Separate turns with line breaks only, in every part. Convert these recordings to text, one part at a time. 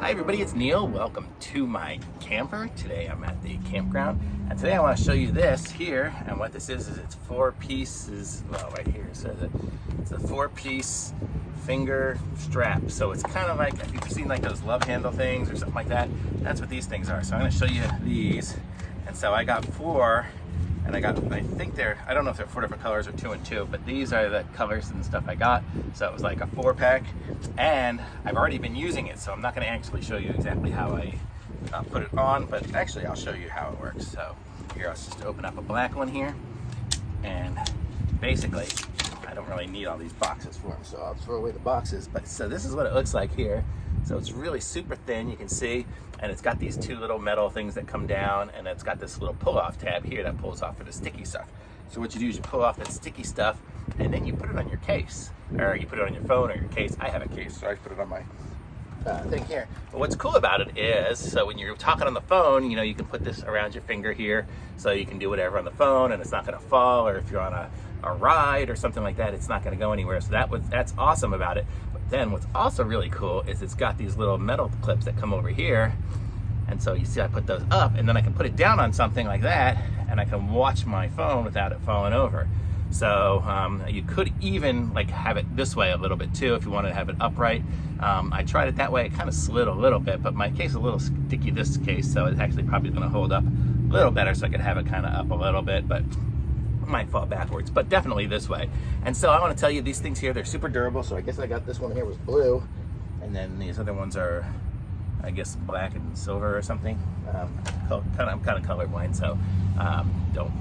Hi everybody, it's Neil. Welcome to my camper. Today I'm at the campground, and today I want to show you this here. And what this is it's 4 pieces, well right here it says it. It's a 4-piece finger strap. So it's kind of like, if you've seen like those love handle things or something like that, that's what these things are. So I'm going to show you these. And so I got 4, and I think I don't know if they're 4 different colors or 2 and 2, but these are the colors and stuff I got. So it was like a 4-pack, and I've already been using it, so I'm not going to actually show you exactly how I put it on, but actually I'll show you how it works. So here, let's just open up a black one here, and basically I don't really need all these boxes for them, so I'll throw away the boxes. But so this is what it looks like here. So it's really super thin, you can see, and it's got these 2 little metal things that come down, and it's got this little pull-off tab here that pulls off for the sticky stuff. So what you do is you pull off that sticky stuff, and then you put it on your case, or you put it on your phone or your case. I have a case, so I put it on my thing here. But what's cool about it is, so when you're talking on the phone, you know, you can put this around your finger here, so you can do whatever on the phone, and it's not going to fall. Or if you're on a ride or something like that, it's not going to go anywhere. So that's awesome about it. But then what's also really cool is it's got these little metal clips that come over here, and so you see I put those up, and then I can put it down on something like that, and I can watch my phone without it falling over. So you could even like have it this way a little bit too if you wanted to have it upright. I tried it that way, it kind of slid a little bit, but my case is a little sticky, this case, so it's actually probably going to hold up a little better, so I could have it kind of up a little bit, but it might fall backwards, but definitely this way. And so I want to tell you, these things here, they're super durable. So I guess I got this one here was blue, and then these other ones are, I guess, black and silver or something. I'm kind of colorblind, so don't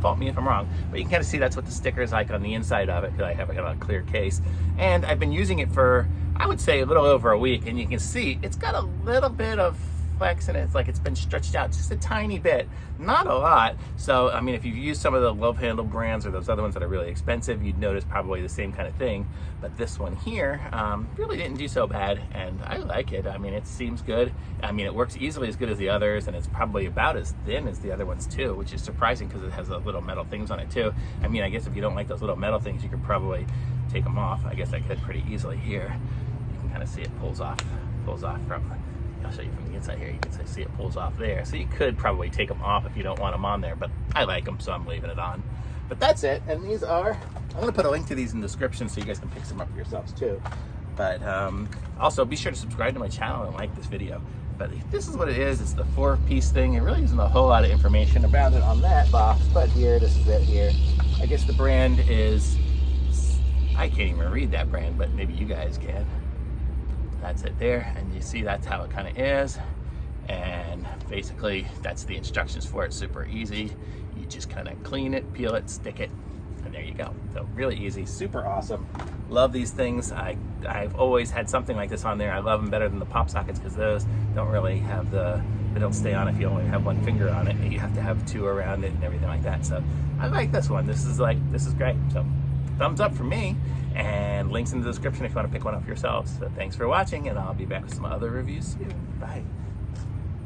fault me if I'm wrong, but you can kind of see that's what the sticker is like on the inside of it, because I have it on a clear case. And I've been using it for, I would say, a little over a week, and you can see it's got a little bit of flex in it. It's like it's been stretched out just a tiny bit, not a lot. So I mean, if you've used some of the love handle brands or those other ones that are really expensive, you'd notice probably the same kind of thing. But this one here really didn't do so bad, and I like it. I mean, it seems good. I mean, it works easily as good as the others, and it's probably about as thin as the other ones too, which is surprising because it has the little metal things on it too. I mean, I guess if you don't like those little metal things, you could probably take them off. I guess I could pretty easily here. You can kind of see it pulls off from, I'll show you from the inside here. You can see it pulls off there. So you could probably take them off if you don't want them on there, but I like them, so I'm leaving it on. But that's it. And these are, I'm going to put a link to these in the description so you guys can pick some up for yourselves too. But also be sure to subscribe to my channel and like this video. But this is what it is. It's the 4-piece thing. It really isn't a whole lot of information about it on that box, but here, this is it here. I guess the brand is, I can't even read that brand, but maybe you guys can. That's it there, and you see that's how it kind of is. And basically that's the instructions for it. Super easy. You just kind of clean it, peel it, stick it, and there you go. So really easy, super awesome. Love these things. I've always had something like this on there. I love them better than the pop sockets because those don't really have they don't stay on if you only have 1 finger on it. You have to have 2 around it and everything like that. So I like this one. This is great. So thumbs up for me, and links in the description if you want to pick one up yourselves. So thanks for watching, and I'll be back with some other reviews soon. Bye.